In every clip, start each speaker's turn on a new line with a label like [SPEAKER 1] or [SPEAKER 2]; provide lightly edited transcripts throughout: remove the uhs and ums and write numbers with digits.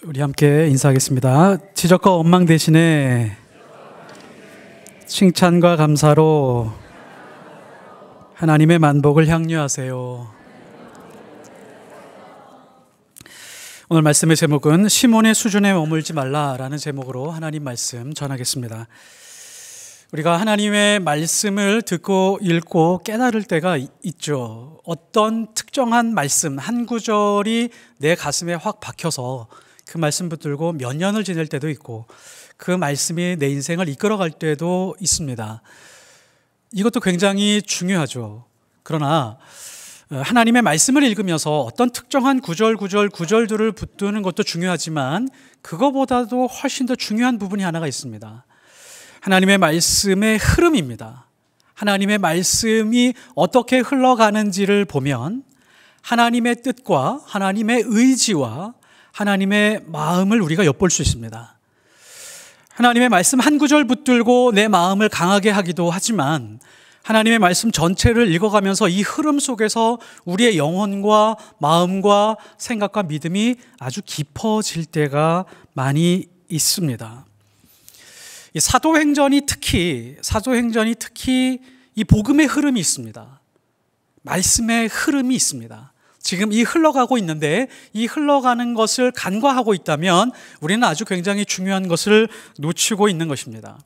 [SPEAKER 1] 우리 함께 인사하겠습니다. 지적과 원망 대신에 칭찬과 감사로 하나님의 만복을 향유하세요. 오늘 말씀의 제목은 시몬의 수준에 머물지 말라라는 제목으로 하나님 말씀 전하겠습니다. 우리가 하나님의 말씀을 듣고 읽고 깨달을 때가 있죠. 어떤 특정한 말씀 한 구절이 내 가슴에 확 박혀서 그 말씀 붙들고 몇 년을 지낼 때도 있고 그 말씀이 내 인생을 이끌어갈 때도 있습니다. 이것도 굉장히 중요하죠. 그러나 하나님의 말씀을 읽으면서 어떤 특정한 구절들을 붙드는 것도 중요하지만 그거보다도 훨씬 더 중요한 부분이 하나가 있습니다. 하나님의 말씀의 흐름입니다. 하나님의 말씀이 어떻게 흘러가는지를 보면 하나님의 뜻과 하나님의 의지와 하나님의 마음을 우리가 엿볼 수 있습니다. 하나님의 말씀 한 구절 붙들고 내 마음을 강하게 하기도 하지만 하나님의 말씀 전체를 읽어가면서 이 흐름 속에서 우리의 영혼과 마음과 생각과 믿음이 아주 깊어질 때가 많이 있습니다. 이 사도행전이 특히 이 복음의 흐름이 있습니다. 말씀의 흐름이 있습니다. 지금 이 흘러가고 있는데 이 흘러가는 것을 간과하고 있다면 우리는 아주 굉장히 중요한 것을 놓치고 있는 것입니다.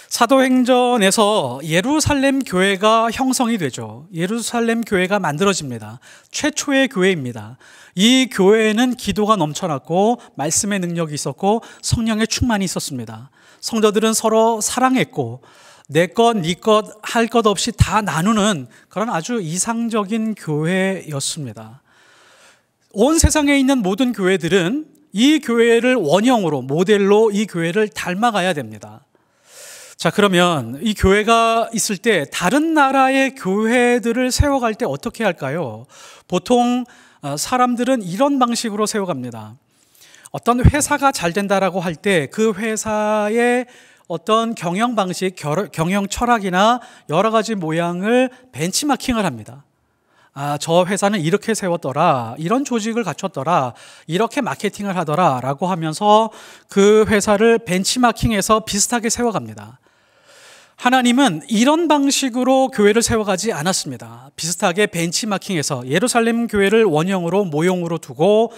[SPEAKER 1] 사도행전에서 예루살렘 교회가 형성이 되죠. 예루살렘 교회가 만들어집니다. 최초의 교회입니다. 이 교회는 기도가 넘쳐났고 말씀의 능력이 있었고 성령의 충만이 있었습니다. 성도들은 서로 사랑했고 내 것, 네 것, 할 것 없이 다 나누는 그런 아주 이상적인 교회였습니다. 온 세상에 있는 모든 교회들은 이 교회를 원형으로, 모델로 이 교회를 닮아가야 됩니다. 자, 그러면 이 교회가 있을 때 다른 나라의 교회들을 세워갈 때 어떻게 할까요? 보통 사람들은 이런 방식으로 세워갑니다. 어떤 회사가 잘 된다라고 할 때 그 회사의 어떤 경영 방식, 경영 철학이나 여러 가지 모양을 벤치마킹을 합니다. 저 회사는 이렇게 세웠더라, 이런 조직을 갖췄더라, 이렇게 마케팅을 하더라 라고 하면서 그 회사를 벤치마킹해서 비슷하게 세워갑니다. 하나님은 이런 방식으로 교회를 세워가지 않았습니다. 비슷하게 벤치마킹해서 예루살렘 교회를 원형으로 모형으로 두고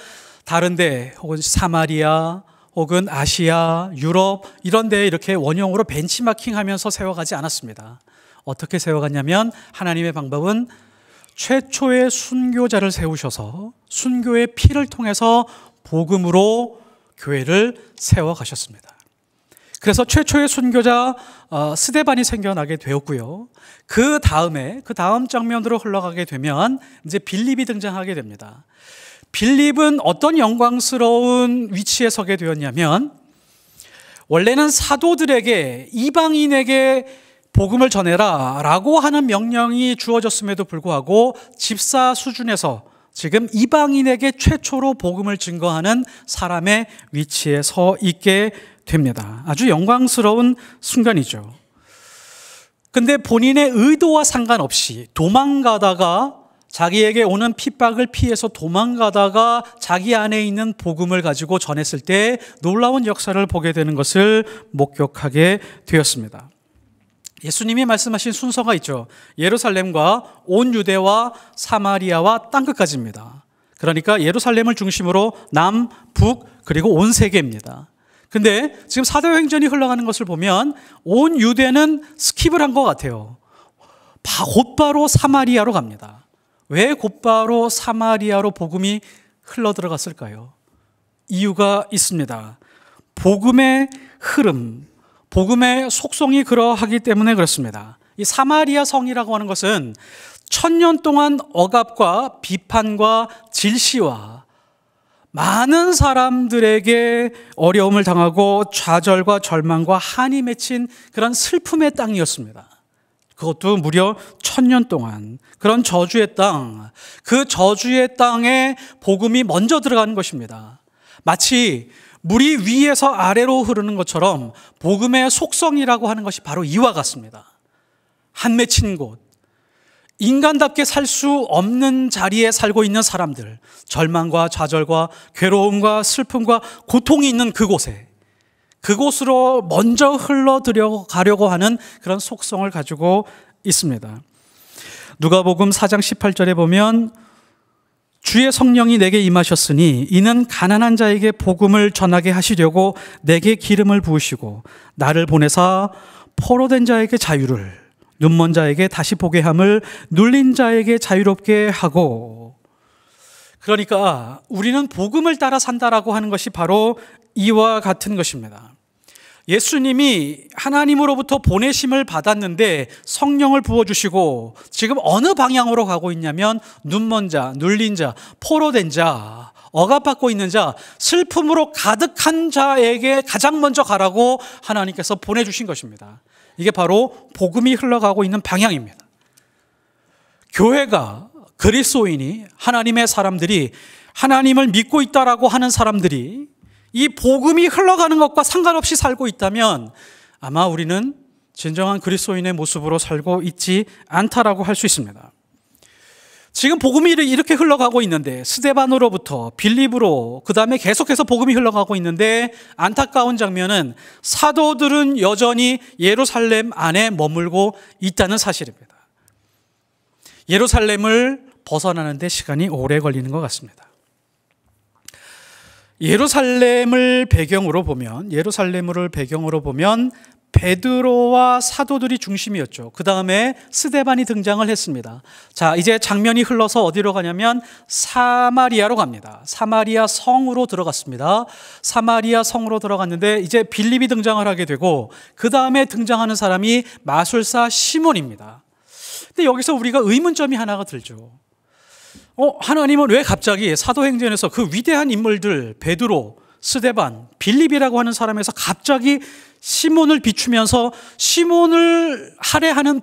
[SPEAKER 1] 다른데 혹은 사마리아 혹은 아시아, 유럽 이런 데에 이렇게 원형으로 벤치마킹하면서 세워가지 않았습니다. 어떻게 세워갔냐면 하나님의 방법은 최초의 순교자를 세우셔서 순교의 피를 통해서 복음으로 교회를 세워가셨습니다. 그래서 최초의 순교자 스데반이 생겨나게 되었고요. 그 다음 장면으로 흘러가게 되면 이제 빌립이 등장하게 됩니다. 빌립은 어떤 영광스러운 위치에 서게 되었냐면 원래는 사도들에게 이방인에게 복음을 전해라 라고 하는 명령이 주어졌음에도 불구하고 집사 수준에서 지금 이방인에게 최초로 복음을 증거하는 사람의 위치에 서 있게 됩니다. 아주 영광스러운 순간이죠. 근데 본인의 의도와 상관없이 도망가다가 자기에게 오는 핍박을 피해서 도망가다가 자기 안에 있는 복음을 가지고 전했을 때 놀라운 역사를 보게 되는 것을 목격하게 되었습니다. 예수님이 말씀하신 순서가 있죠. 예루살렘과 온 유대와 사마리아와 땅끝까지입니다. 그러니까 예루살렘을 중심으로 남, 북, 그리고 온 세계입니다. 근데 지금 사도행전이 흘러가는 것을 보면 온 유대는 스킵을 한 것 같아요. 곧바로 사마리아로 갑니다. 왜 곧바로 사마리아로 복음이 흘러들어갔을까요? 이유가 있습니다. 복음의 흐름, 복음의 속성이 그러하기 때문에 그렇습니다. 이 사마리아 성이라고 하는 것은 1000년 동안 억압과 비판과 질시와 많은 사람들에게 어려움을 당하고 좌절과 절망과 한이 맺힌 그런 슬픔의 땅이었습니다. 그것도 무려 1000년 동안 그런 저주의 땅, 그 저주의 땅에 복음이 먼저 들어가는 것입니다. 마치 물이 위에서 아래로 흐르는 것처럼 복음의 속성이라고 하는 것이 바로 이와 같습니다. 한 맺힌 곳, 인간답게 살 수 없는 자리에 살고 있는 사람들, 절망과 좌절과 괴로움과 슬픔과 고통이 있는 그곳으로 먼저 흘러들어가려고 하는 그런 속성을 가지고 있습니다. 누가복음 4장 18절에 보면 주의 성령이 내게 임하셨으니 이는 가난한 자에게 복음을 전하게 하시려고 내게 기름을 부으시고 나를 보내사 포로된 자에게 자유를, 눈먼 자에게 다시 보게 함을, 눌린 자에게 자유롭게 하고. 그러니까 우리는 복음을 따라 산다라고 하는 것이 바로 이와 같은 것입니다. 예수님이 하나님으로부터 보내심을 받았는데 성령을 부어주시고 지금 어느 방향으로 가고 있냐면 눈먼 자, 눌린 자, 포로된 자, 억압받고 있는 자, 슬픔으로 가득한 자에게 가장 먼저 가라고 하나님께서 보내주신 것입니다. 이게 바로 복음이 흘러가고 있는 방향입니다. 교회가, 그리스도인이, 하나님의 사람들이, 하나님을 믿고 있다라고 하는 사람들이 이 복음이 흘러가는 것과 상관없이 살고 있다면 아마 우리는 진정한 그리스도인의 모습으로 살고 있지 않다라고 할 수 있습니다. 지금 복음이 이렇게 흘러가고 있는데 스데반으로부터 빌립으로 그 다음에 계속해서 복음이 흘러가고 있는데 안타까운 장면은 사도들은 여전히 예루살렘 안에 머물고 있다는 사실입니다. 예루살렘을 벗어나는데 시간이 오래 걸리는 것 같습니다. 예루살렘을 배경으로 보면 베드로와 사도들이 중심이었죠. 그 다음에 스데반이 등장을 했습니다. 자, 이제 장면이 흘러서 어디로 가냐면 사마리아로 갑니다. 사마리아 성으로 들어갔습니다. 사마리아 성으로 들어갔는데 이제 빌립이 등장을 하게 되고 그 다음에 등장하는 사람이 마술사 시몬입니다. 근데 여기서 우리가 의문점이 하나가 들죠. 하나님은 왜 갑자기 사도행전에서 그 위대한 인물들 베드로, 스데반, 빌립이라고 하는 사람에서 갑자기 시몬을 비추면서 시몬에게 할애하는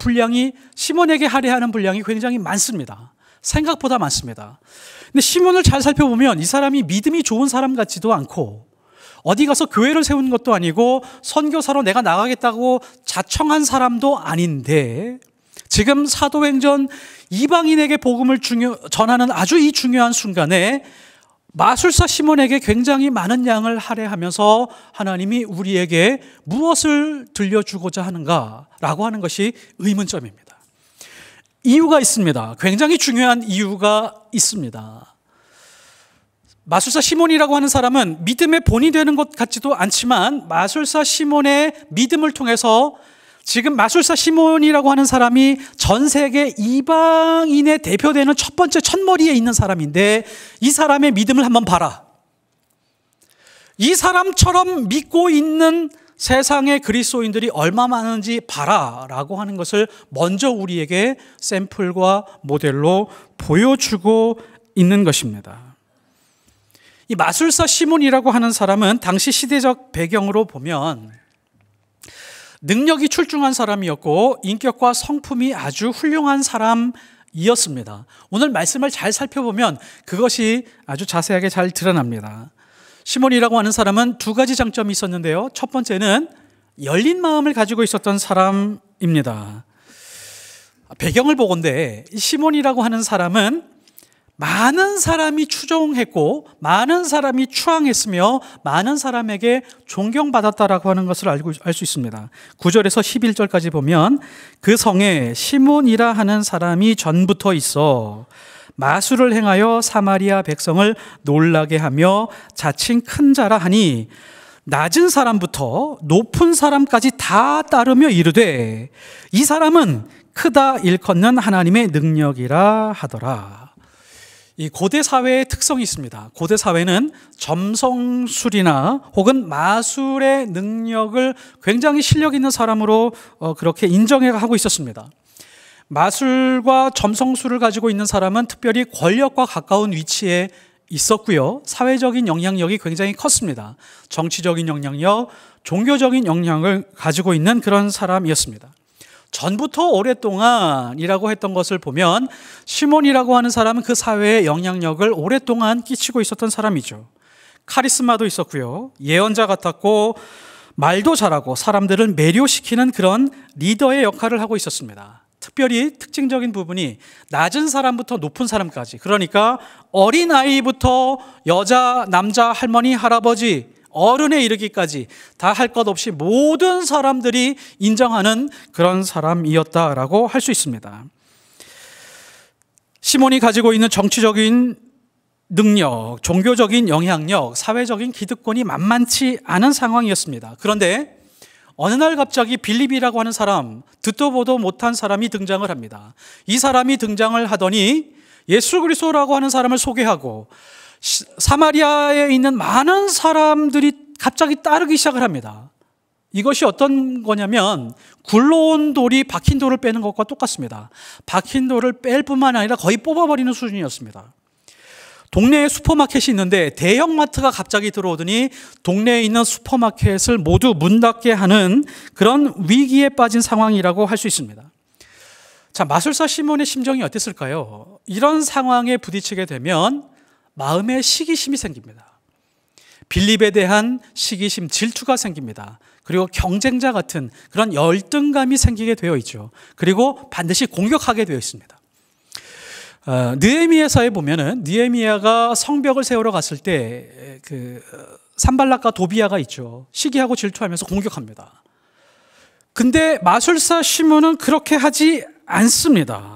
[SPEAKER 1] 분량이 굉장히 많습니다. 생각보다 많습니다. 근데 시몬을 잘 살펴보면 이 사람이 믿음이 좋은 사람 같지도 않고 어디 가서 교회를 세운 것도 아니고 선교사로 내가 나가겠다고 자청한 사람도 아닌데 지금 사도행전 이방인에게 복음을 전하는 아주 이 중요한 순간에 마술사 시몬에게 굉장히 많은 양을 할애하면서 하나님이 우리에게 무엇을 들려주고자 하는가라고 하는 것이 의문점입니다. 이유가 있습니다. 굉장히 중요한 이유가 있습니다. 마술사 시몬이라고 하는 사람은 믿음의 본이 되는 것 같지도 않지만 마술사 시몬의 믿음을 통해서 지금 마술사 시몬이라고 하는 사람이 전 세계 이방인의 대표되는 첫 번째 첫머리에 있는 사람인데 이 사람의 믿음을 한번 봐라. 이 사람처럼 믿고 있는 세상의 그리스도인들이 얼마 많은지 봐라 라고 하는 것을 먼저 우리에게 샘플과 모델로 보여주고 있는 것입니다. 이 마술사 시몬이라고 하는 사람은 당시 시대적 배경으로 보면 능력이 출중한 사람이었고 인격과 성품이 아주 훌륭한 사람이었습니다. 오늘 말씀을 잘 살펴보면 그것이 아주 자세하게 잘 드러납니다. 시몬이라고 하는 사람은 두 가지 장점이 있었는데요. 첫 번째는 열린 마음을 가지고 있었던 사람입니다. 배경을 보건대 시몬이라고 하는 사람은 많은 사람이 추종했고 많은 사람이 추앙했으며 많은 사람에게 존경받았다라고 하는 것을 알 수 있습니다. 9절에서 11절까지 보면 그 성에 시몬이라 하는 사람이 전부터 있어 마술을 행하여 사마리아 백성을 놀라게 하며 자칭 큰 자라 하니 낮은 사람부터 높은 사람까지 다 따르며 이르되 이 사람은 크다 일컫는 하나님의 능력이라 하더라. 이 고대 사회의 특성이 있습니다. 고대 사회는 점성술이나 혹은 마술의 능력을 굉장히 실력 있는 사람으로 그렇게 인정하고 있었습니다. 마술과 점성술을 가지고 있는 사람은 특별히 권력과 가까운 위치에 있었고요. 사회적인 영향력이 굉장히 컸습니다. 정치적인 영향력, 종교적인 영향을 가지고 있는 그런 사람이었습니다. 전부터 오랫동안이라고 했던 것을 보면 시몬이라고 하는 사람은 그 사회에 영향력을 오랫동안 끼치고 있었던 사람이죠. 카리스마도 있었고요. 예언자 같았고 말도 잘하고 사람들을 매료시키는 그런 리더의 역할을 하고 있었습니다. 특별히 특징적인 부분이 낮은 사람부터 높은 사람까지, 그러니까 어린아이부터 여자, 남자, 할머니, 할아버지, 어른에 이르기까지 다 할 것 없이 모든 사람들이 인정하는 그런 사람이었다라고 할 수 있습니다. 시몬이 가지고 있는 정치적인 능력, 종교적인 영향력, 사회적인 기득권이 만만치 않은 상황이었습니다. 그런데 어느 날 갑자기 빌립이라고 하는 사람, 듣도 보도 못한 사람이 등장을 합니다. 이 사람이 등장을 하더니 예수 그리스도라고 하는 사람을 소개하고 사마리아에 있는 많은 사람들이 갑자기 따르기 시작을 합니다. 이것이 어떤 거냐면 굴러온 돌이 박힌 돌을 빼는 것과 똑같습니다. 박힌 돌을 뺄 뿐만 아니라 거의 뽑아버리는 수준이었습니다. 동네에 슈퍼마켓이 있는데 대형마트가 갑자기 들어오더니 동네에 있는 슈퍼마켓을 모두 문 닫게 하는 그런 위기에 빠진 상황이라고 할 수 있습니다. 자, 마술사 시몬의 심정이 어땠을까요? 이런 상황에 부딪히게 되면 마음에 시기심이 생깁니다. 빌립에 대한 시기심, 질투가 생깁니다. 그리고 경쟁자 같은 그런 열등감이 생기게 되어 있죠. 그리고 반드시 공격하게 되어 있습니다. 느헤미야서에 보면은 느헤미야가 성벽을 세우러 갔을 때 산발락과 도비아가 있죠. 시기하고 질투하면서 공격합니다. 근데 마술사 시몬은 그렇게 하지 않습니다.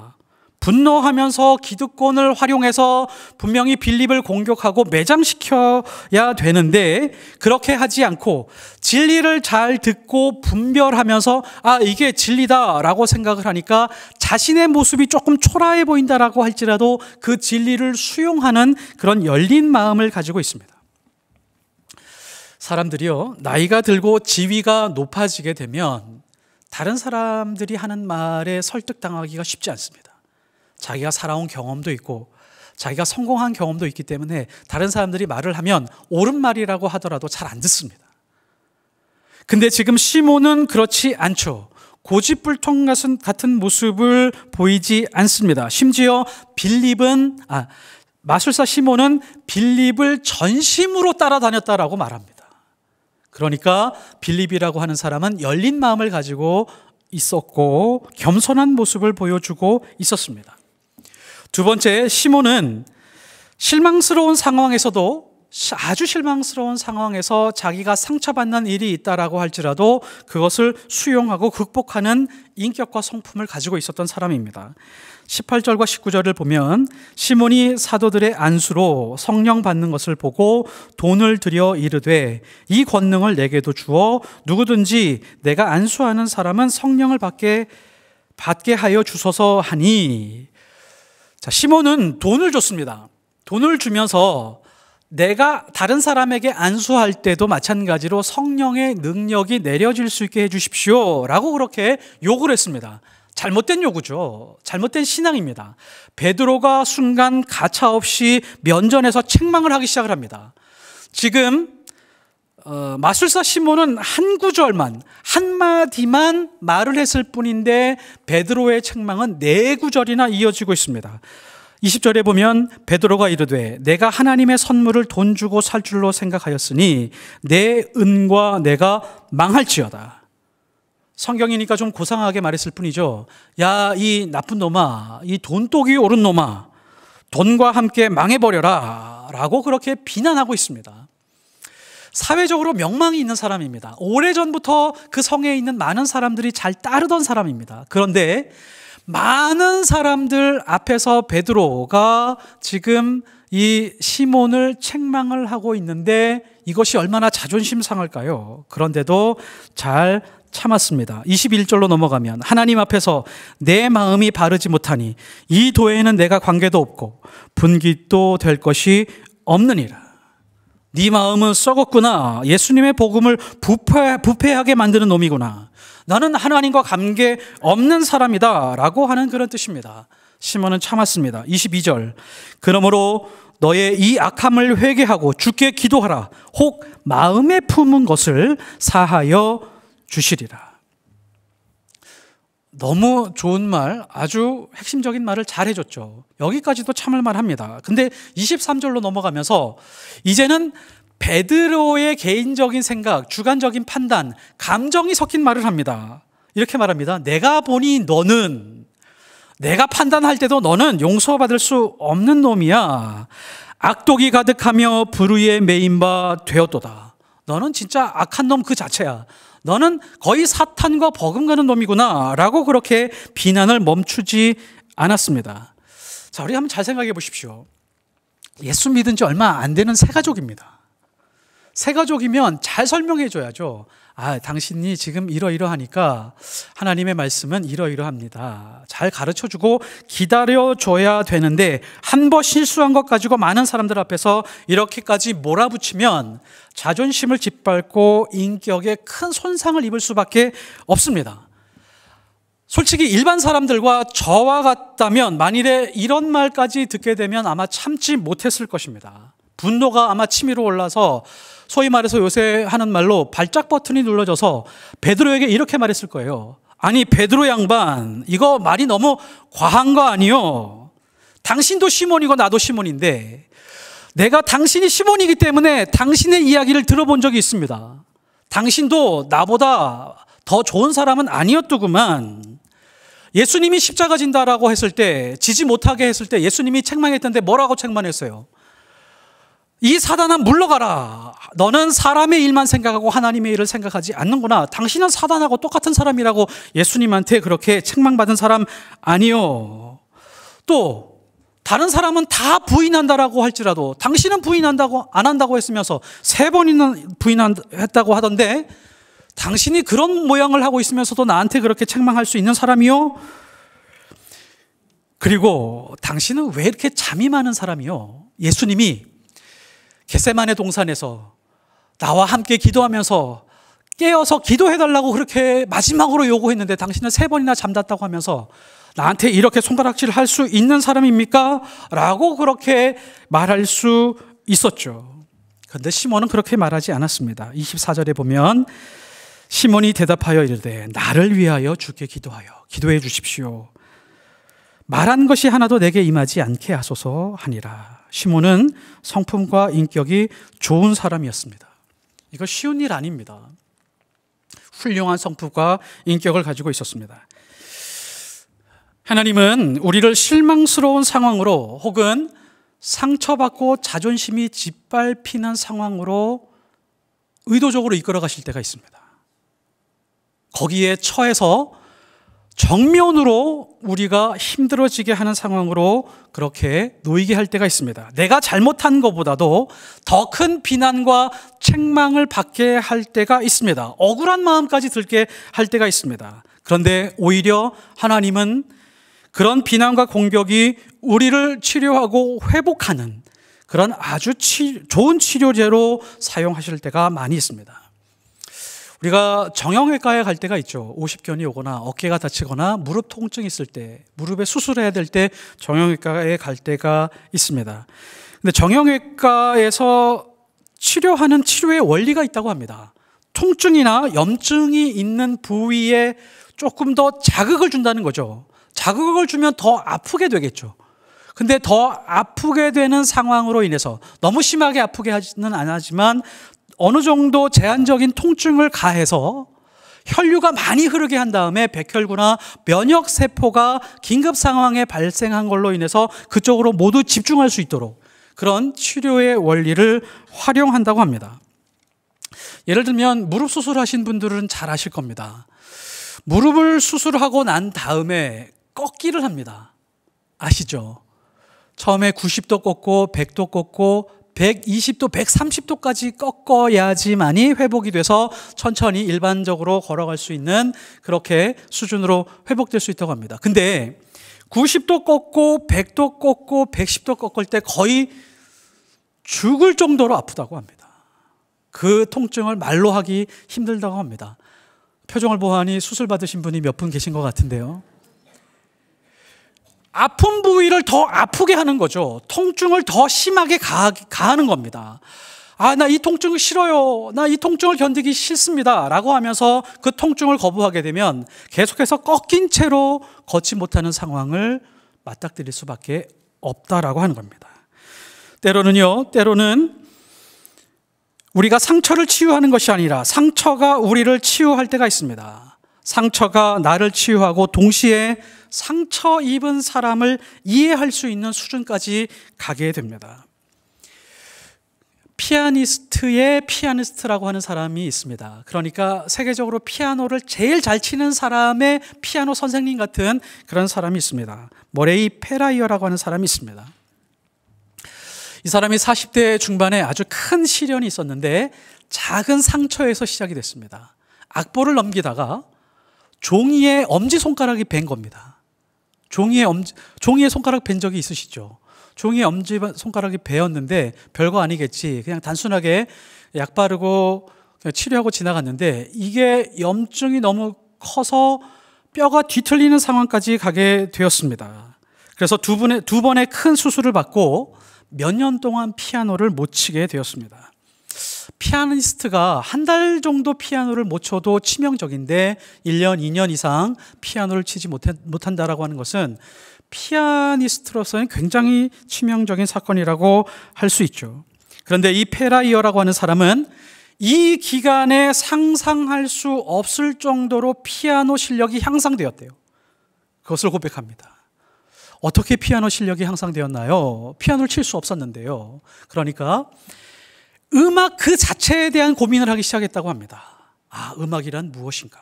[SPEAKER 1] 분노하면서 기득권을 활용해서 분명히 빌립을 공격하고 매장시켜야 되는데 그렇게 하지 않고 진리를 잘 듣고 분별하면서 이게 진리다라고 생각을 하니까 자신의 모습이 조금 초라해 보인다라고 할지라도 그 진리를 수용하는 그런 열린 마음을 가지고 있습니다. 사람들이요, 나이가 들고 지위가 높아지게 되면 다른 사람들이 하는 말에 설득당하기가 쉽지 않습니다. 자기가 살아온 경험도 있고 자기가 성공한 경험도 있기 때문에 다른 사람들이 말을 하면 옳은 말이라고 하더라도 잘 안 듣습니다. 근데 지금 시몬은 그렇지 않죠. 고집불통 같은 모습을 보이지 않습니다. 심지어 마술사 시몬은 빌립을 전심으로 따라다녔다라고 말합니다. 그러니까 빌립이라고 하는 사람은 열린 마음을 가지고 있었고 겸손한 모습을 보여주고 있었습니다. 두 번째, 시몬은 실망스러운 상황에서도 아주 실망스러운 상황에서 자기가 상처받는 일이 있다라고 할지라도 그것을 수용하고 극복하는 인격과 성품을 가지고 있었던 사람입니다. 18절과 19절을 보면 시몬이 사도들의 안수로 성령 받는 것을 보고 돈을 들여 이르되 이 권능을 내게도 주어 누구든지 내가 안수하는 사람은 성령을 받게 하여 주소서 하니. 자, 시몬은 돈을 줬습니다. 돈을 주면서 내가 다른 사람에게 안수할 때도 마찬가지로 성령의 능력이 내려질 수 있게 해주십시오 라고 그렇게 요구를 했습니다. 잘못된 요구죠. 잘못된 신앙입니다. 베드로가 순간 가차없이 면전에서 책망을 하기 시작을 합니다. 지금 마술사 시몬은 한 구절만, 한마디만 말을 했을 뿐인데 베드로의 책망은 4구절이나 이어지고 있습니다. 20절에 보면 베드로가 이르되 내가 하나님의 선물을 돈 주고 살 줄로 생각하였으니 내 은과 내가 망할지어다. 성경이니까 좀 고상하게 말했을 뿐이죠. 야, 이 나쁜 놈아, 이 돈독이 오른 놈아, 돈과 함께 망해버려라 라고 그렇게 비난하고 있습니다. 사회적으로 명망이 있는 사람입니다. 오래전부터 그 성에 있는 많은 사람들이 잘 따르던 사람입니다. 그런데 많은 사람들 앞에서 베드로가 지금 이 시몬을 책망을 하고 있는데 이것이 얼마나 자존심 상할까요? 그런데도 잘 참았습니다. 21절로 넘어가면 하나님 앞에서 내 마음이 바르지 못하니 이 도에는 내가 관계도 없고 분깃도 될 것이 없느니라. 네 마음은 썩었구나. 예수님의 복음을 부패하게 만드는 놈이구나. 나는 하나님과 관계 없는 사람이다 라고 하는 그런 뜻입니다. 시몬은 참았습니다. 22절 그러므로 너의 이 악함을 회개하고 주께 기도하라. 혹 마음에 품은 것을 사하여 주시리라. 너무 좋은 말, 아주 핵심적인 말을 잘 해줬죠. 여기까지도 참을 만합니다. 근데 23절로 넘어가면서 이제는 베드로의 개인적인 생각, 주관적인 판단, 감정이 섞인 말을 합니다. 이렇게 말합니다. 내가 보니 너는 내가 판단할 때도 너는 용서받을 수 없는 놈이야. 악독이 가득하며 불의에 매인 바 되었도다. 너는 진짜 악한 놈 그 자체야. 너는 거의 사탄과 버금가는 놈이구나 라고 그렇게 비난을 멈추지 않았습니다. 자, 우리 한번 잘 생각해 보십시오. 예수 믿은 지 얼마 안 되는 새 가족입니다. 새 가족이면 잘 설명해 줘야죠. 당신이 지금 이러이러하니까 하나님의 말씀은 이러이러합니다. 잘 가르쳐 주고 기다려 줘야 되는데 한 번 실수한 것 가지고 많은 사람들 앞에서 이렇게까지 몰아붙이면 자존심을 짓밟고 인격에 큰 손상을 입을 수밖에 없습니다. 솔직히 일반 사람들과 저와 같다면 만일에 이런 말까지 듣게 되면 아마 참지 못했을 것입니다. 분노가 아마 치밀어 올라서 소위 말해서 요새 하는 말로 발작 버튼이 눌러져서 베드로에게 이렇게 말했을 거예요. 아니 베드로 양반, 이거 말이 너무 과한 거 아니요? 당신도 시몬이고 나도 시몬인데 내가 당신이 시몬이기 때문에 당신의 이야기를 들어본 적이 있습니다. 당신도 나보다 더 좋은 사람은 아니었더구만. 예수님이 십자가 진다라고 했을 때, 지지 못하게 했을 때 예수님이 책망했던데 뭐라고 책망했어요? 이 사단아 물러가라. 너는 사람의 일만 생각하고 하나님의 일을 생각하지 않는구나. 당신은 사단하고 똑같은 사람이라고 예수님한테 그렇게 책망받은 사람 아니요. 또 다른 사람은 다 부인한다라고 할지라도 당신은 부인한다고 안 한다고 했으면서 3번이나 부인했다고 하던데 당신이 그런 모양을 하고 있으면서도 나한테 그렇게 책망할 수 있는 사람이요? 그리고 당신은 왜 이렇게 잠이 많은 사람이요? 예수님이 겟세마네 동산에서 나와 함께 기도하면서 깨어서 기도해달라고 그렇게 마지막으로 요구했는데 당신은 3번이나 잠잤다고 하면서 나한테 이렇게 손가락질을 할 수 있는 사람입니까? 라고 그렇게 말할 수 있었죠. 그런데 시몬은 그렇게 말하지 않았습니다. 24절에 보면 시몬이 대답하여 이르되 나를 위하여 주께 기도해 주십시오. 말한 것이 하나도 내게 임하지 않게 하소서 하니라. 시몬은 성품과 인격이 좋은 사람이었습니다. 이거 쉬운 일 아닙니다. 훌륭한 성품과 인격을 가지고 있었습니다. 하나님은 우리를 실망스러운 상황으로 혹은 상처받고 자존심이 짓밟히는 상황으로 의도적으로 이끌어 가실 때가 있습니다. 거기에 처해서 정면으로 우리가 힘들어지게 하는 상황으로 그렇게 놓이게 할 때가 있습니다. 내가 잘못한 것보다도 더 큰 비난과 책망을 받게 할 때가 있습니다. 억울한 마음까지 들게 할 때가 있습니다. 그런데 오히려 하나님은 그런 비난과 공격이 우리를 치료하고 회복하는 그런 아주 좋은 치료제로 사용하실 때가 많이 있습니다. 우리가 정형외과에 갈 때가 있죠. 오십견이 오거나 어깨가 다치거나 무릎 통증이 있을 때, 무릎에 수술해야 될 때 정형외과에 갈 때가 있습니다. 근데 정형외과에서 치료하는 치료의 원리가 있다고 합니다. 통증이나 염증이 있는 부위에 조금 더 자극을 준다는 거죠. 자극을 주면 더 아프게 되겠죠. 근데 더 아프게 되는 상황으로 인해서 너무 심하게 아프게 하지는 않지만 어느 정도 제한적인 통증을 가해서 혈류가 많이 흐르게 한 다음에 백혈구나 면역세포가 긴급 상황에 발생한 걸로 인해서 그쪽으로 모두 집중할 수 있도록 그런 치료의 원리를 활용한다고 합니다. 예를 들면 무릎 수술하신 분들은 잘 아실 겁니다. 무릎을 수술하고 난 다음에 꺾기를 합니다. 아시죠? 처음에 90도 꺾고 100도 꺾고 120도, 130도까지 꺾어야지만이 회복이 돼서 천천히 일반적으로 걸어갈 수 있는 그렇게 수준으로 회복될 수 있다고 합니다. 근데 90도 꺾고 100도 꺾고 110도 꺾을 때 거의 죽을 정도로 아프다고 합니다. 그 통증을 말로 하기 힘들다고 합니다. 표정을 보아하니 수술 받으신 분이 몇 분 계신 것 같은데요. 아픈 부위를 더 아프게 하는 거죠. 통증을 더 심하게 가하는 겁니다. 나 이 통증 싫어요. 나 이 통증을 견디기 싫습니다. 라고 하면서 그 통증을 거부하게 되면 계속해서 꺾인 채로 걷지 못하는 상황을 맞닥뜨릴 수밖에 없다라고 하는 겁니다. 때로는 우리가 상처를 치유하는 것이 아니라 상처가 우리를 치유할 때가 있습니다. 상처가 나를 치유하고 동시에 상처 입은 사람을 이해할 수 있는 수준까지 가게 됩니다. 피아니스트의 피아니스트라고 하는 사람이 있습니다. 그러니까 세계적으로 피아노를 제일 잘 치는 사람의 피아노 선생님 같은 그런 사람이 있습니다. 머레이 페라이어라고 하는 사람이 있습니다. 이 사람이 40대 중반에 아주 큰 시련이 있었는데 작은 상처에서 시작이 됐습니다. 악보를 넘기다가 종이에 엄지손가락이 벤 겁니다. 종이에 손가락 벤 적이 있으시죠? 종이에 엄지손가락이 베었는데 별거 아니겠지. 그냥 단순하게 약 바르고 치료하고 지나갔는데 이게 염증이 너무 커서 뼈가 뒤틀리는 상황까지 가게 되었습니다. 그래서 두 번의 큰 수술을 받고 몇 년 동안 피아노를 못 치게 되었습니다. 피아니스트가 한 달 정도 피아노를 못 쳐도 치명적인데 1년, 2년 이상 피아노를 치지 못한다라고 하는 것은 피아니스트로서는 굉장히 치명적인 사건이라고 할 수 있죠. 그런데 이 페라이어라고 하는 사람은 이 기간에 상상할 수 없을 정도로 피아노 실력이 향상되었대요. 그것을 고백합니다. 어떻게 피아노 실력이 향상되었나요? 피아노를 칠 수 없었는데요. 그러니까 음악 그 자체에 대한 고민을 하기 시작했다고 합니다. 음악이란 무엇인가?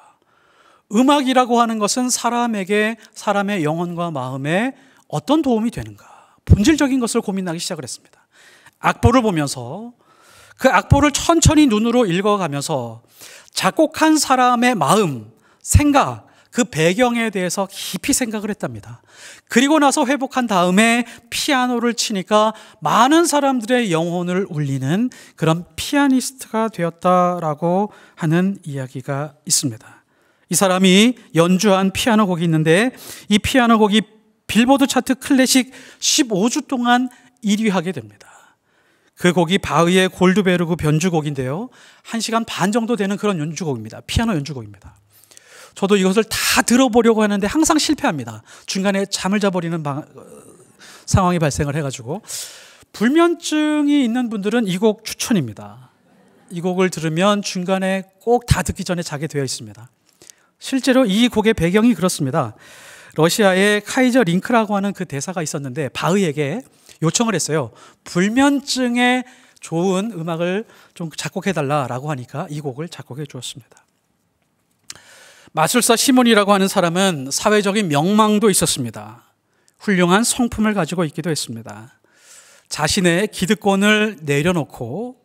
[SPEAKER 1] 음악이라고 하는 것은 사람에게 사람의 영혼과 마음에 어떤 도움이 되는가? 본질적인 것을 고민하기 시작을 했습니다. 악보를 보면서 그 악보를 천천히 눈으로 읽어가면서 작곡한 사람의 마음, 생각, 그 배경에 대해서 깊이 생각을 했답니다. 그리고 나서 회복한 다음에 피아노를 치니까 많은 사람들의 영혼을 울리는 그런 피아니스트가 되었다라고 하는 이야기가 있습니다. 이 사람이 연주한 피아노 곡이 있는데 이 피아노 곡이 빌보드 차트 클래식 15주 동안 1위 하게 됩니다. 그 곡이 바흐의 골드베르그 변주곡인데요. 1시간 반 정도 되는 그런 연주곡입니다. 피아노 연주곡입니다. 저도 이것을 다 들어보려고 하는데 항상 실패합니다. 중간에 잠을 자버리는 상황이 발생을 해가지고 불면증이 있는 분들은 이 곡 추천입니다. 이 곡을 들으면 중간에 꼭 다 듣기 전에 자게 되어 있습니다. 실제로 이 곡의 배경이 그렇습니다. 러시아의 카이저 링크라고 하는 그 대사가 있었는데 바흐에게 요청을 했어요. 불면증에 좋은 음악을 좀 작곡해달라고 하니까 이 곡을 작곡해 주었습니다. 마술사 시몬이라고 하는 사람은 사회적인 명망도 있었습니다. 훌륭한 성품을 가지고 있기도 했습니다. 자신의 기득권을 내려놓고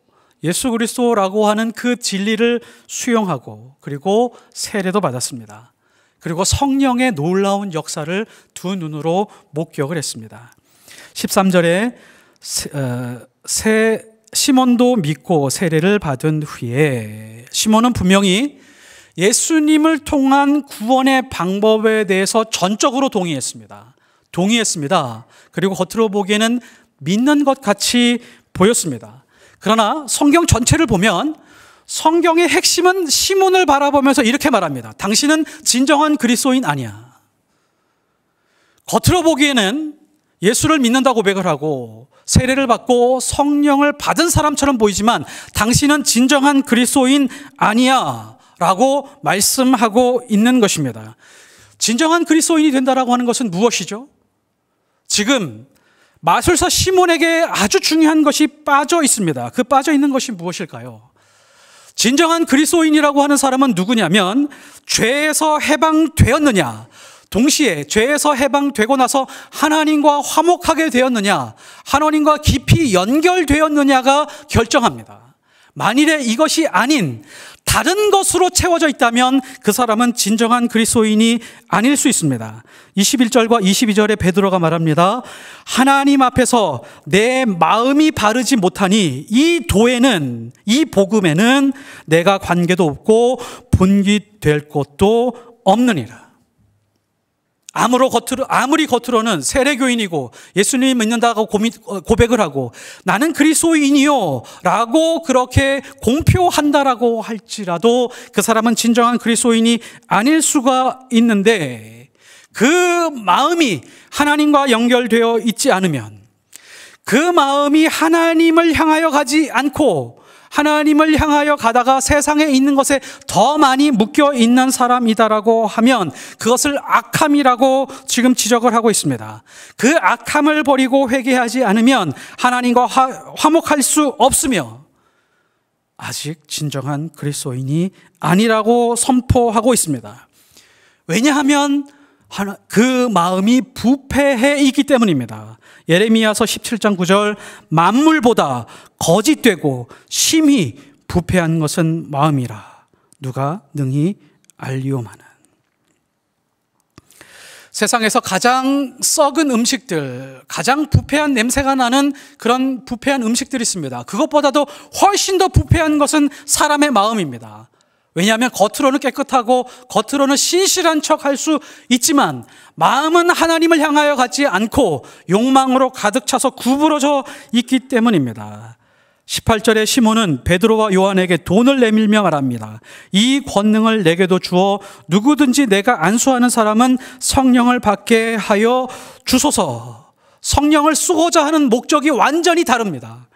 [SPEAKER 1] 예수 그리스도라고 하는 그 진리를 수용하고 그리고 세례도 받았습니다. 그리고 성령의 놀라운 역사를 두 눈으로 목격을 했습니다. 13절에 시몬도 믿고 세례를 받은 후에 시몬은 분명히 예수님을 통한 구원의 방법에 대해서 전적으로 동의했습니다. 그리고 겉으로 보기에는 믿는 것 같이 보였습니다. 그러나 성경 전체를 보면 성경의 핵심은 시몬을 바라보면서 이렇게 말합니다. 당신은 진정한 그리스도인 아니야. 겉으로 보기에는 예수를 믿는다 고백을 하고 세례를 받고 성령을 받은 사람처럼 보이지만 당신은 진정한 그리스도인 아니야 라고 말씀하고 있는 것입니다. 진정한 그리스도인이 된다라고 하는 것은 무엇이죠? 지금 마술사 시몬에게 아주 중요한 것이 빠져 있습니다. 그 빠져 있는 것이 무엇일까요? 진정한 그리스도인이라고 하는 사람은 누구냐면 죄에서 해방되었느냐, 동시에 죄에서 해방되고 나서 하나님과 화목하게 되었느냐, 하나님과 깊이 연결되었느냐가 결정합니다. 만일에 이것이 아닌 다른 것으로 채워져 있다면 그 사람은 진정한 그리스도인이 아닐 수 있습니다. 21절과 22절에 베드로가 말합니다. 하나님 앞에서 내 마음이 바르지 못하니 이 도에는, 이 복음에는 내가 관계도 없고 분기될 것도 없느니라. 아무리 겉으로는 세례교인이고 예수님 믿는다고 고백을 하고 나는 그리스도인이요 라고 그렇게 공표한다라고 할지라도 그 사람은 진정한 그리스도인이 아닐 수가 있는데 그 마음이 하나님과 연결되어 있지 않으면, 그 마음이 하나님을 향하여 가지 않고 하나님을 향하여 가다가 세상에 있는 것에 더 많이 묶여 있는 사람이다라고 하면 그것을 악함이라고 지금 지적을 하고 있습니다. 그 악함을 버리고 회개하지 않으면 하나님과 화목할 수 없으며 아직 진정한 그리스도인이 아니라고 선포하고 있습니다. 왜냐하면 그 마음이 부패해 있기 때문입니다. 예레미야서 17장 9절, 만물보다 거짓되고 심히 부패한 것은 마음이라 누가 능히 알리오마는. 세상에서 가장 썩은 음식들, 가장 부패한 냄새가 나는 그런 부패한 음식들이 있습니다. 그것보다도 훨씬 더 부패한 것은 사람의 마음입니다. 왜냐하면 겉으로는 깨끗하고 겉으로는 신실한 척 할 수 있지만 마음은 하나님을 향하여 가지 않고 욕망으로 가득 차서 구부러져 있기 때문입니다. 18절에 시몬은 베드로와 요한에게 돈을 내밀며 말합니다. 이 권능을 내게도 주어 누구든지 내가 안수하는 사람은 성령을 받게 하여 주소서. 성령을 쓰고자 하는 목적이 완전히 다릅니다.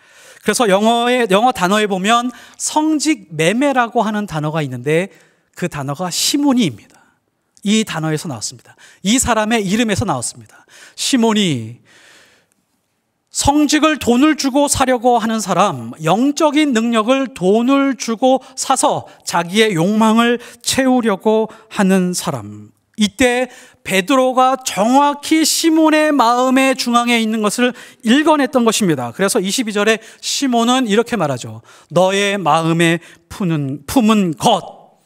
[SPEAKER 1] 그래서 영어 단어에 보면 성직 매매라고 하는 단어가 있는데 그 단어가 시몬이입니다. 이 단어에서 나왔습니다. 이 사람의 이름에서 나왔습니다. 시몬이 성직을 돈을 주고 사려고 하는 사람, 영적인 능력을 돈을 주고 사서 자기의 욕망을 채우려고 하는 사람. 이때 베드로가 정확히 시몬의 마음의 중앙에 있는 것을 읽어냈던 것입니다. 그래서 22절에 시몬은 이렇게 말하죠. 너의 마음에 품은 것,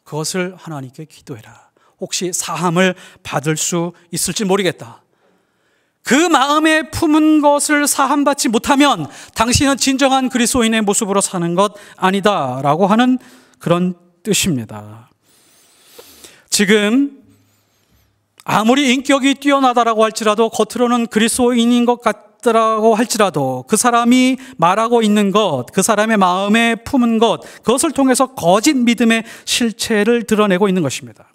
[SPEAKER 1] 그것을 하나님께 기도해라. 혹시 사함을 받을 수 있을지 모르겠다. 그 마음에 품은 것을 사함받지 못하면 당신은 진정한 그리스도인의 모습으로 사는 것 아니다 라고 하는 그런 뜻입니다. 지금 아무리 인격이 뛰어나다라고 할지라도 겉으로는 그리스도인인 것 같더라고 할지라도 그 사람이 말하고 있는 것, 그 사람의 마음에 품은 것, 그것을 통해서 거짓 믿음의 실체를 드러내고 있는 것입니다.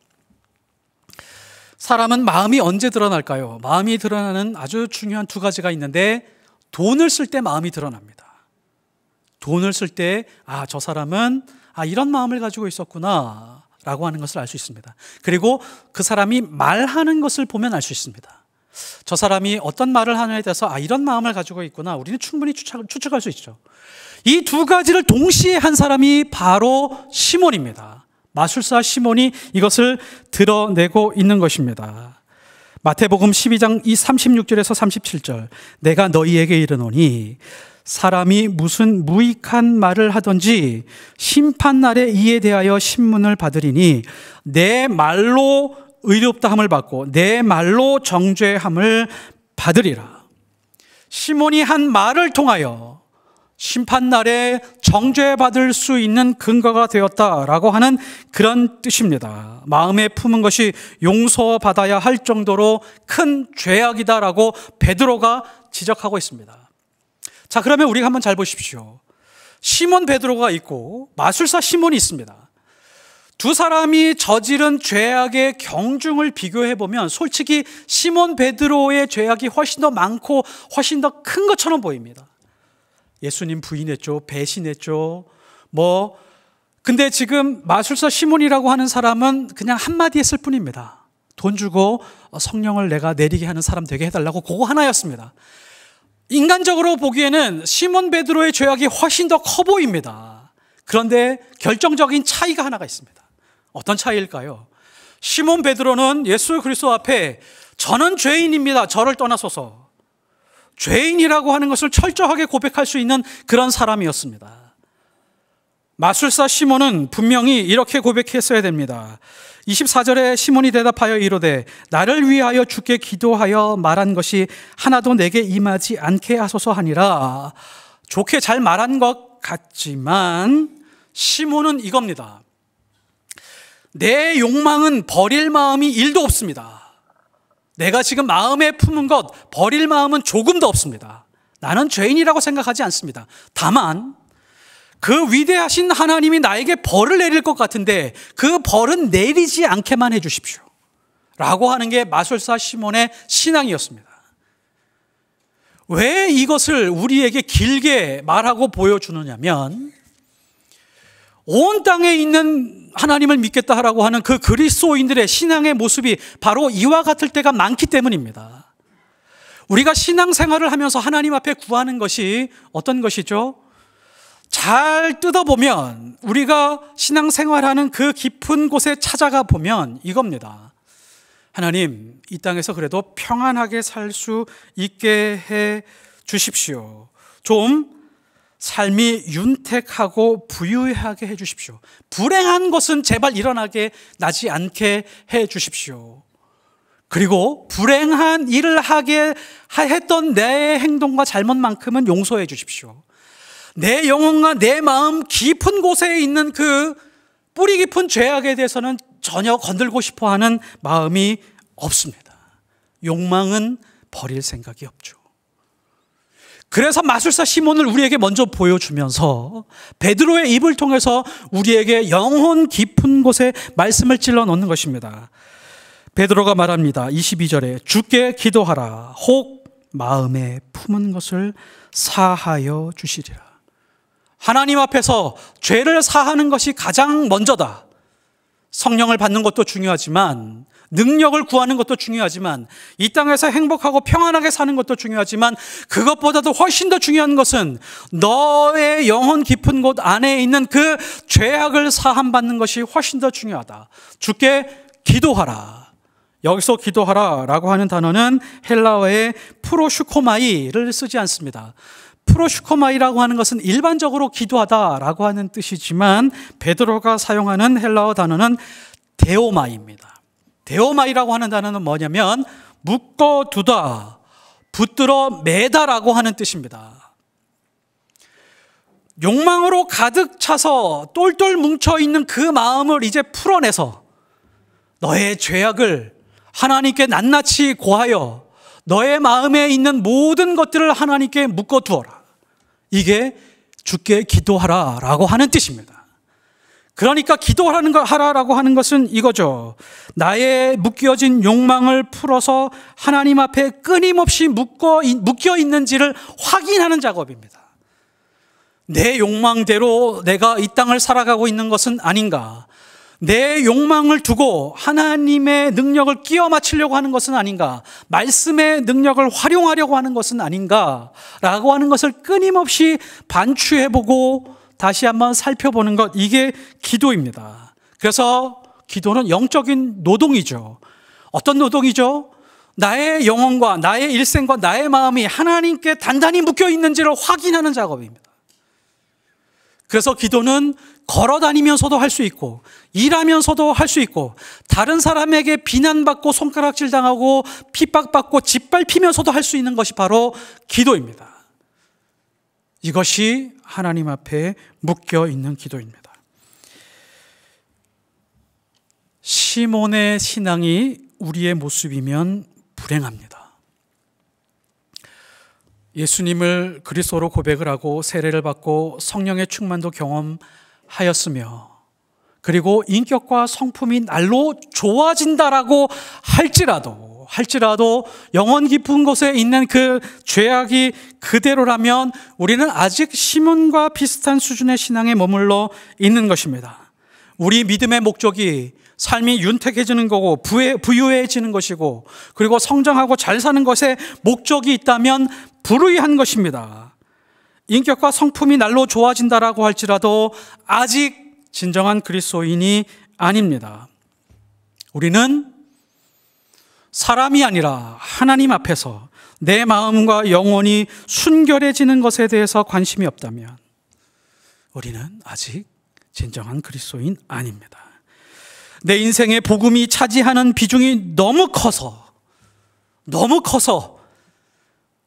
[SPEAKER 1] 사람은 마음이 언제 드러날까요? 마음이 드러나는 아주 중요한 두 가지가 있는데 돈을 쓸 때 마음이 드러납니다. 돈을 쓸 때 저 사람은 이런 마음을 가지고 있었구나 라고 하는 것을 알 수 있습니다. 그리고 그 사람이 말하는 것을 보면 알 수 있습니다. 저 사람이 어떤 말을 하느냐에 대해서 이런 마음을 가지고 있구나, 우리는 충분히 추측할 수 있죠. 이 두 가지를 동시에 한 사람이 바로 시몬입니다. 마술사 시몬이 이것을 드러내고 있는 것입니다. 마태복음 12장 36절에서 37절, 내가 너희에게 이르노니 사람이 무슨 무익한 말을 하든지 심판날에 이에 대하여 신문을 받으리니 내 말로 의롭다함을 받고 내 말로 정죄함을 받으리라. 시몬이 한 말을 통하여 심판날에 정죄받을 수 있는 근거가 되었다라고 하는 그런 뜻입니다. 마음에 품은 것이 용서받아야 할 정도로 큰 죄악이다라고 베드로가 지적하고 있습니다. 자, 그러면 우리가 한번 잘 보십시오. 시몬 베드로가 있고 마술사 시몬이 있습니다. 두 사람이 저지른 죄악의 경중을 비교해 보면 솔직히 시몬 베드로의 죄악이 훨씬 더 많고 훨씬 더 큰 것처럼 보입니다. 예수님 부인했죠. 배신했죠. 근데 지금 마술사 시몬이라고 하는 사람은 그냥 한마디 했을 뿐입니다. 돈 주고 성령을 내가 내리게 하는 사람 되게 해달라고 그거 하나였습니다. 인간적으로 보기에는 시몬 베드로의 죄악이 훨씬 더 커 보입니다. 그런데 결정적인 차이가 하나가 있습니다. 어떤 차이일까요? 시몬 베드로는 예수 그리스도 앞에 저는 죄인입니다, 저를 떠나소서, 죄인이라고 하는 것을 철저하게 고백할 수 있는 그런 사람이었습니다. 마술사 시몬은 분명히 이렇게 고백했어야 됩니다. 24절에 시몬이 대답하여 이르되 나를 위하여 주께 기도하여 말한 것이 하나도 내게 임하지 않게 하소서 하니라. 좋게 잘 말한 것 같지만 시몬은 이겁니다. 내 욕망은 버릴 마음이 1도 없습니다. 내가 지금 마음에 품은 것 버릴 마음은 조금도 없습니다. 나는 죄인이라고 생각하지 않습니다. 다만 그 위대하신 하나님이 나에게 벌을 내릴 것 같은데 그 벌은 내리지 않게만 해주십시오 라고 하는 게 마술사 시몬의 신앙이었습니다. 왜 이것을 우리에게 길게 말하고 보여주느냐면 온 땅에 있는 하나님을 믿겠다라고 하는 그 그리스도인들의 신앙의 모습이 바로 이와 같을 때가 많기 때문입니다. 우리가 신앙생활을 하면서 하나님 앞에 구하는 것이 어떤 것이죠? 잘 뜯어보면, 우리가 신앙생활하는 그 깊은 곳에 찾아가 보면 이겁니다. 하나님, 이 땅에서 그래도 평안하게 살 수 있게 해 주십시오. 좀 삶이 윤택하고 부유하게 해 주십시오. 불행한 것은 제발 일어나게 나지 않게 해 주십시오. 그리고 불행한 일을 하게 했던 내 행동과 잘못만큼은 용서해 주십시오. 내 영혼과 내 마음 깊은 곳에 있는 그 뿌리 깊은 죄악에 대해서는 전혀 건들고 싶어 하는 마음이 없습니다. 욕망은 버릴 생각이 없죠. 그래서 마술사 시몬을 우리에게 먼저 보여주면서 베드로의 입을 통해서 우리에게 영혼 깊은 곳에 말씀을 찔러 넣는 것입니다. 베드로가 말합니다. 22절에 주께 기도하라. 혹 마음에 품은 것을 사하여 주시리라. 하나님 앞에서 죄를 사하는 것이 가장 먼저다. 성령을 받는 것도 중요하지만, 능력을 구하는 것도 중요하지만, 이 땅에서 행복하고 평안하게 사는 것도 중요하지만, 그것보다도 훨씬 더 중요한 것은 너의 영혼 깊은 곳 안에 있는 그 죄악을 사함받는 것이 훨씬 더 중요하다. 주께 기도하라. 여기서 기도하라 라고 하는 단어는 헬라어의 프로슈코마이를 쓰지 않습니다. 프로슈코마이라고 하는 것은 일반적으로 기도하다라고 하는 뜻이지만, 베드로가 사용하는 헬라어 단어는 데오마이입니다. 데오마이라고 하는 단어는 뭐냐면 묶어두다, 붙들어 매다라고 하는 뜻입니다. 욕망으로 가득 차서 똘똘 뭉쳐있는 그 마음을 이제 풀어내서 너의 죄악을 하나님께 낱낱이 고하여 너의 마음에 있는 모든 것들을 하나님께 묶어두어라. 이게 주께 기도하라 라고 하는 뜻입니다. 그러니까 하라라고 하는 것은 이거죠. 나의 묶여진 욕망을 풀어서 하나님 앞에 끊임없이 묶여 있는지를 확인하는 작업입니다. 내 욕망대로 내가 이 땅을 살아가고 있는 것은 아닌가? 내 욕망을 두고 하나님의 능력을 끼워 맞추려고 하는 것은 아닌가? 말씀의 능력을 활용하려고 하는 것은 아닌가? 라고 하는 것을 끊임없이 반추해보고 다시 한번 살펴보는 것, 이게 기도입니다. 그래서 기도는 영적인 노동이죠. 어떤 노동이죠? 나의 영혼과 나의 일생과 나의 마음이 하나님께 단단히 묶여 있는지를 확인하는 작업입니다. 그래서 기도는 걸어 다니면서도 할 수 있고, 일하면서도 할 수 있고, 다른 사람에게 비난받고 손가락질 당하고 핍박받고 짓밟히면서도 할 수 있는 것이 바로 기도입니다. 이것이 하나님 앞에 묶여 있는 기도입니다. 시몬의 신앙이 우리의 모습이면 불행합니다. 예수님을 그리스도로 고백을 하고 세례를 받고 성령의 충만도 경험하였으며, 그리고 인격과 성품이 날로 좋아진다라고 할지라도 영혼 깊은 곳에 있는 그 죄악이 그대로라면 우리는 아직 시몬과 비슷한 수준의 신앙에 머물러 있는 것입니다. 우리 믿음의 목적이 삶이 윤택해지는 거고 부유해지는 것이고, 그리고 성장하고 잘 사는 것에 목적이 있다면 불의한 것입니다. 인격과 성품이 날로 좋아진다라고 할지라도 아직 진정한 그리스도인이 아닙니다. 우리는 사람이 아니라 하나님 앞에서 내 마음과 영혼이 순결해지는 것에 대해서 관심이 없다면 우리는 아직 진정한 그리스도인 아닙니다. 내 인생의 복음이 차지하는 비중이 너무 커서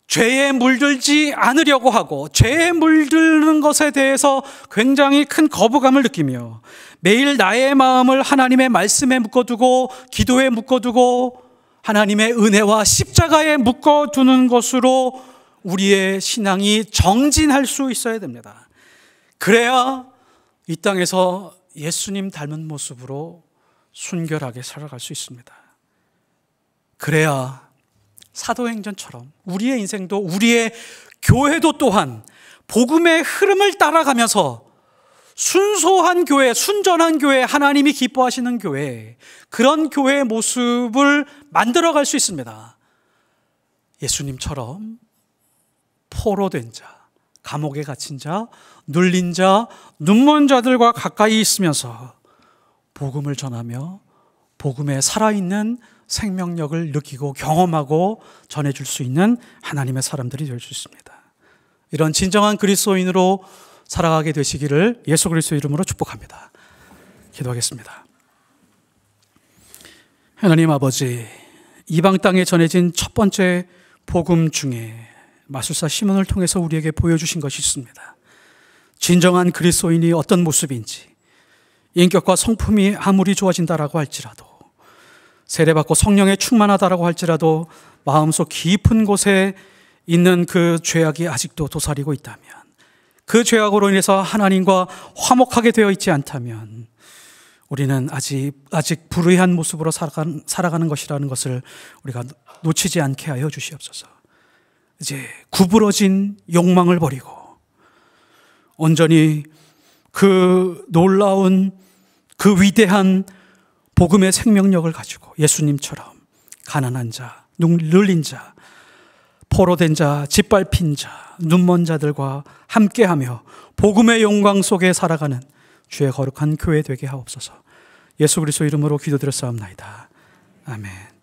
[SPEAKER 1] 죄에 물들지 않으려고 하고, 죄에 물드는 것에 대해서 굉장히 큰 거부감을 느끼며, 매일 나의 마음을 하나님의 말씀에 묶어두고 기도에 묶어두고 하나님의 은혜와 십자가에 묶어두는 것으로 우리의 신앙이 정진할 수 있어야 됩니다. 그래야 이 땅에서 예수님 닮은 모습으로 순결하게 살아갈 수 있습니다. 그래야 사도행전처럼 우리의 인생도, 우리의 교회도 또한 복음의 흐름을 따라가면서 순소한 교회, 순전한 교회, 하나님이 기뻐하시는 교회, 그런 교회의 모습을 만들어갈 수 있습니다. 예수님처럼 포로된 자, 감옥에 갇힌 자, 눌린 자, 눈먼 자들과 가까이 있으면서 복음을 전하며 복음에 살아있는 생명력을 느끼고 경험하고 전해줄 수 있는 하나님의 사람들이 될 수 있습니다. 이런 진정한 그리스도인으로 살아가게 되시기를 예수 그리스도 이름으로 축복합니다. 기도하겠습니다. 하나님 아버지, 이방 땅에 전해진 첫 번째 복음 중에 마술사 시몬을 통해서 우리에게 보여주신 것이 있습니다. 진정한 그리스도인이 어떤 모습인지, 인격과 성품이 아무리 좋아진다라고 할지라도, 세례받고 성령에 충만하다라고 할지라도 마음속 깊은 곳에 있는 그 죄악이 아직도 도사리고 있다면, 그 죄악으로 인해서 하나님과 화목하게 되어 있지 않다면 우리는 아직 불의한 모습으로 살아가는 것이라는 것을 우리가 놓치지 않게 하여 주시옵소서. 이제 구부러진 욕망을 버리고 온전히 그 놀라운 그 위대한 복음의 생명력을 가지고 예수님처럼 가난한 자, 눌린 자, 포로된 자, 짓밟힌 자, 눈먼 자들과 함께하며 복음의 영광 속에 살아가는 주의 거룩한 교회 되게 하옵소서. 예수 그리스도 이름으로 기도드렸사옵나이다. 아멘.